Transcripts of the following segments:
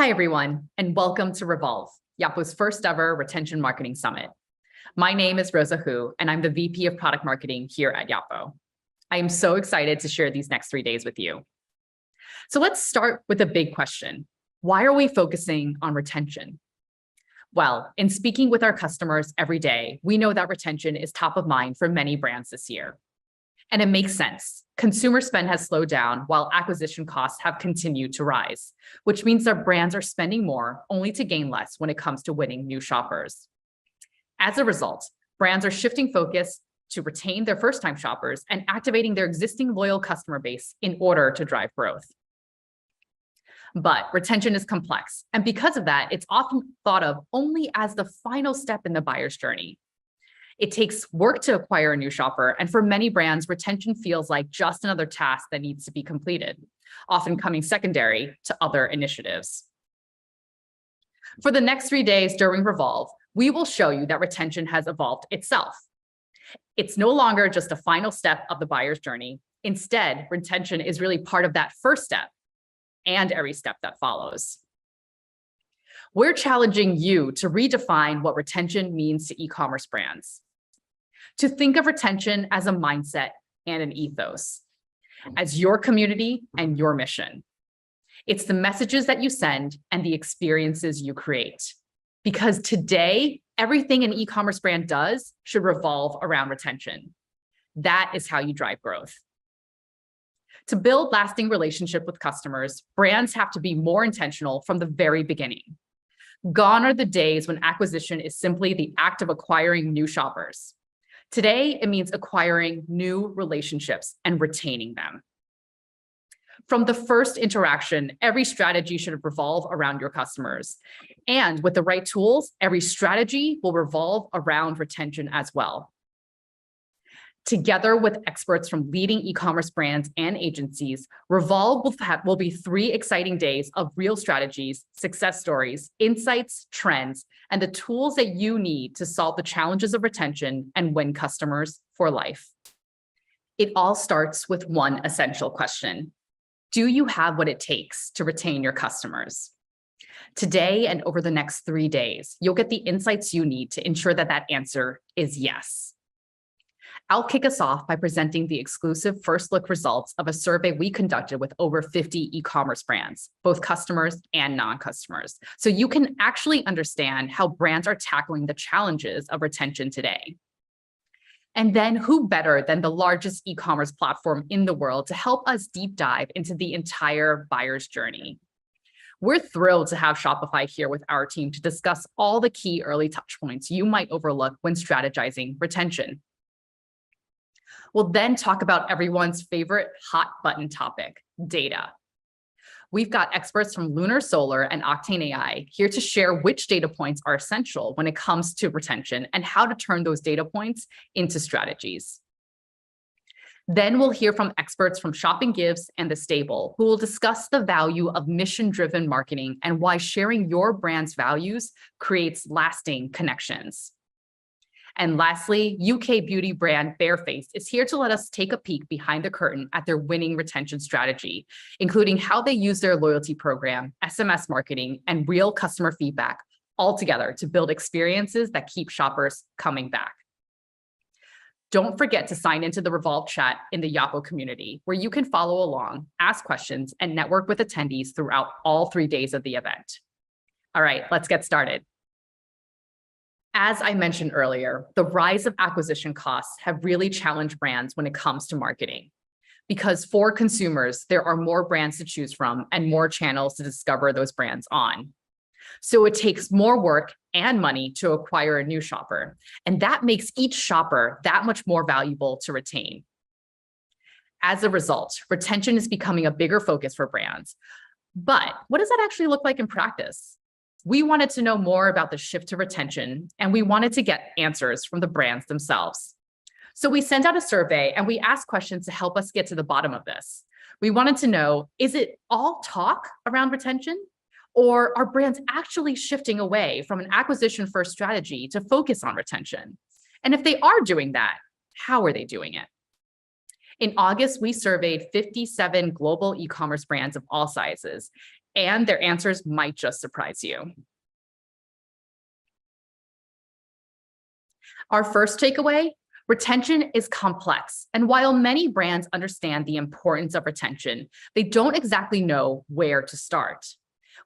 Hi, everyone, and welcome to Revolve, Yotpo's first ever retention marketing summit. My name is Rosa Hu, and I'm the VP of Product Marketing here at Yotpo. I am so excited to share these next 3 days with you. So let's start with a big question. Why are we focusing on retention? Well, in speaking with our customers every day, we know that retention is top of mind for many brands this year. And it makes sense. Consumer spend has slowed down while acquisition costs have continued to rise, which means that brands are spending more only to gain less when it comes to winning new shoppers. As a result, brands are shifting focus to retain their first-time shoppers and activating their existing loyal customer base in order to drive growth. But retention is complex, and because of that, it's often thought of only as the final step in the buyer's journey. It takes work to acquire a new shopper, and for many brands, retention feels like just another task that needs to be completed, often coming secondary to other initiatives. For the next 3 days during Revolve, we will show you that retention has evolved itself. It's no longer just a final step of the buyer's journey. Instead, retention is really part of that first step and every step that follows. We're challenging you to redefine what retention means to e-commerce brands, to think of retention as a mindset and an ethos, as your community and your mission. It's the messages that you send and the experiences you create. Because today, everything an e-commerce brand does should revolve around retention. That is how you drive growth. To build lasting relationship with customers, brands have to be more intentional from the very beginning. Gone are the days when acquisition is simply the act of acquiring new shoppers. Today, it means acquiring new relationships and retaining them. From the first interaction, every strategy should revolve around your customers. And with the right tools, every strategy will revolve around retention as well. Together with experts from leading e-commerce brands and agencies, Revolve will be 3 exciting days of real strategies, success stories, insights, trends, and the tools that you need to solve the challenges of retention and win customers for life. It all starts with one essential question. Do you have what it takes to retain your customers? Today and over the next 3 days, you'll get the insights you need to ensure that that answer is yes. I'll kick us off by presenting the exclusive first look results of a survey we conducted with over 50 e-commerce brands, both customers and non-customers, so you can actually understand how brands are tackling the challenges of retention today. And then who better than the largest e-commerce platform in the world to help us deep dive into the entire buyer's journey. We're thrilled to have Shopify here with our team to discuss all the key early touch points you might overlook when strategizing retention. We'll then talk about everyone's favorite hot button topic, data. We've got experts from Lunar Solar and Octane AI here to share which data points are essential when it comes to retention and how to turn those data points into strategies. Then we'll hear from experts from Shopping Gives and The Stable, who will discuss the value of mission-driven marketing and why sharing your brand's values creates lasting connections. And lastly, UK beauty brand Barefaced is here to let us take a peek behind the curtain at their winning retention strategy, including how they use their loyalty program, SMS marketing, and real customer feedback all together to build experiences that keep shoppers coming back. Don't forget to sign into the Revolve chat in the Yotpo community, where you can follow along, ask questions, and network with attendees throughout all 3 days of the event. All right, let's get started. As I mentioned earlier, the rise of acquisition costs have really challenged brands when it comes to marketing. Because for consumers, there are more brands to choose from and more channels to discover those brands on. So it takes more work and money to acquire a new shopper, and that makes each shopper that much more valuable to retain. As a result, retention is becoming a bigger focus for brands. But what does that actually look like in practice? We wanted to know more about the shift to retention, and we wanted to get answers from the brands themselves. So we sent out a survey and we asked questions to help us get to the bottom of this. We wanted to know, is it all talk around retention? Or are brands actually shifting away from an acquisition-first strategy to focus on retention? And if they are doing that, how are they doing it? In August, we surveyed 57 global e-commerce brands of all sizes, and their answers might just surprise you. Our first takeaway: retention is complex. And while many brands understand the importance of retention, they don't exactly know where to start.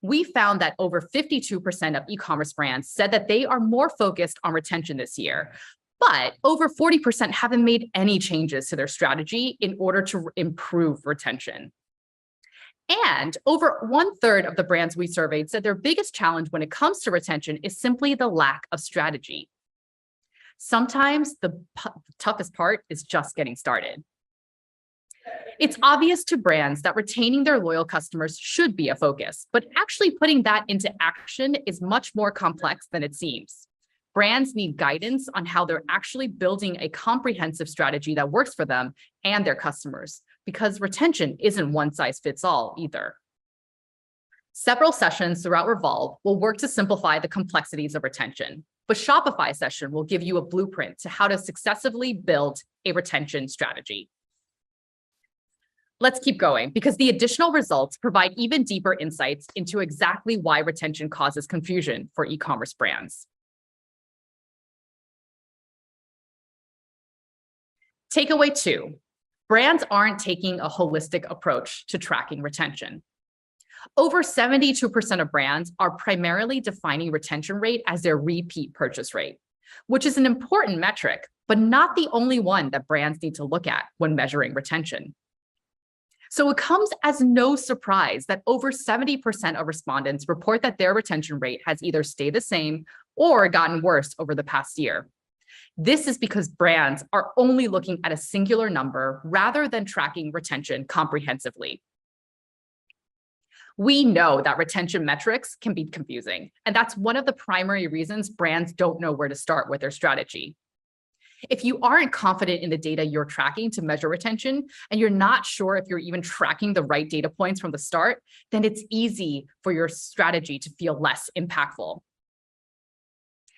We found that over 52% of e-commerce brands said that they are more focused on retention this year, but over 40% haven't made any changes to their strategy in order to improve retention. And over 1/3 of the brands we surveyed said their biggest challenge when it comes to retention is simply the lack of strategy. Sometimes the toughest part is just getting started. It's obvious to brands that retaining their loyal customers should be a focus, but actually putting that into action is much more complex than it seems. Brands need guidance on how they're actually building a comprehensive strategy that works for them and their customers, because retention isn't one size fits all either. Several sessions throughout Revolve will work to simplify the complexities of retention, but Shopify session will give you a blueprint to how to successfully build a retention strategy. Let's keep going, because the additional results provide even deeper insights into exactly why retention causes confusion for e-commerce brands. Takeaway 2, brands aren't taking a holistic approach to tracking retention. Over 72% of brands are primarily defining retention rate as their repeat purchase rate, which is an important metric, but not the only one that brands need to look at when measuring retention. So it comes as no surprise that over 70% of respondents report that their retention rate has either stayed the same or gotten worse over the past year. This is because brands are only looking at a singular number rather than tracking retention comprehensively. We know that retention metrics can be confusing, and that's one of the primary reasons brands don't know where to start with their strategy. If you aren't confident in the data you're tracking to measure retention, and you're not sure if you're even tracking the right data points from the start, then it's easy for your strategy to feel less impactful.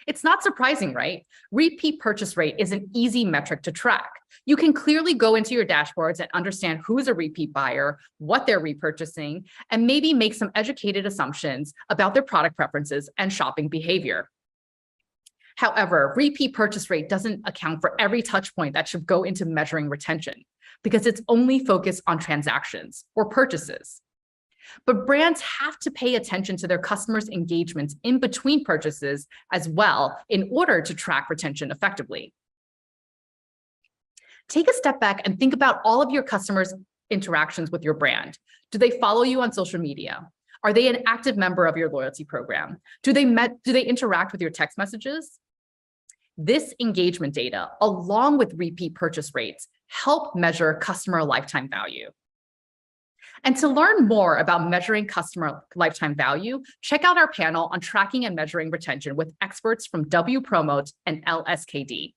It's not surprising, right? Repeat purchase rate is an easy metric to track. You can clearly go into your dashboards and understand who's a repeat buyer, what they're repurchasing, and maybe make some educated assumptions about their product preferences and shopping behavior. However, repeat purchase rate doesn't account for every touch point that should go into measuring retention, because it's only focused on transactions or purchases. But brands have to pay attention to their customers' engagements in between purchases as well in order to track retention effectively. Take a step back and think about all of your customers' interactions with your brand. Do they follow you on social media? Are they an active member of your loyalty program? Do they interact with your text messages? This engagement data, along with repeat purchase rates, help measure customer lifetime value. And to learn more about measuring customer lifetime value, check out our panel on tracking and measuring retention with experts from WPromote and LSKD.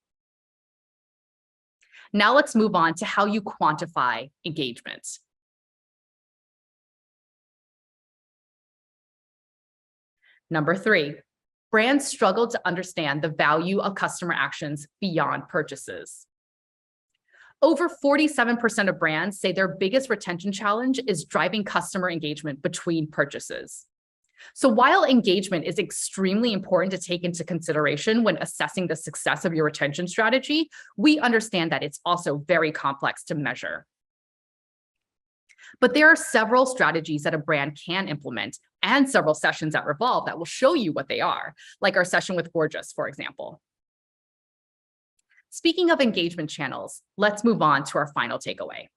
Now let's move on to how you quantify engagement. Number 3, brands struggle to understand the value of customer actions beyond purchases. Over 47% of brands say their biggest retention challenge is driving customer engagement between purchases. So while engagement is extremely important to take into consideration when assessing the success of your retention strategy, we understand that it's also very complex to measure. But there are several strategies that a brand can implement and several sessions at Revolve that will show you what they are, like our session with Gorgeous, for example. Speaking of engagement channels, let's move on to our final takeaway.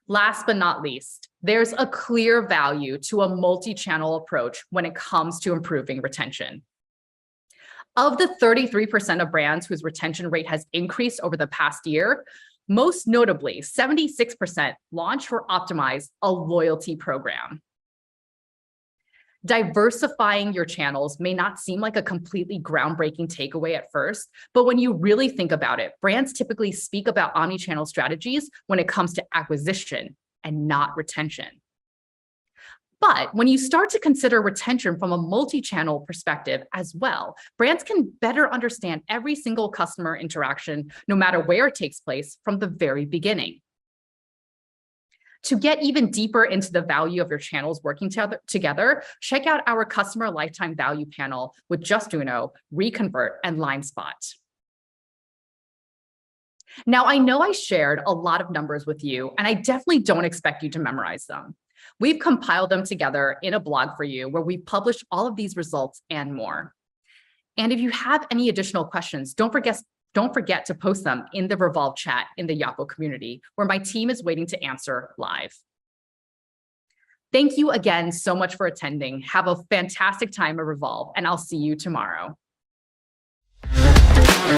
Last but not least, there's a clear value to a multi-channel approach when it comes to improving retention. Of the 33% of brands whose retention rate has increased over the past year, most notably, 76% launched or optimized a loyalty program. Diversifying your channels may not seem like a completely groundbreaking takeaway at first, but when you really think about it, brands typically speak about omnichannel strategies when it comes to acquisition and not retention. But when you start to consider retention from a multi-channel perspective as well, brands can better understand every single customer interaction, no matter where it takes place, from the very beginning. To get even deeper into the value of your channels working together, check out our customer lifetime value panel with Justuno, Reconvert, and LineSpot. Now, I know I shared a lot of numbers with you, and I definitely don't expect you to memorize them. We've compiled them together in a blog for you where we publish all of these results and more. And if you have any additional questions, don't forget to post them in the Revolve chat in the Yotpo community, where my team is waiting to answer live. Thank you again so much for attending. Have a fantastic time at Revolve, and I'll see you tomorrow.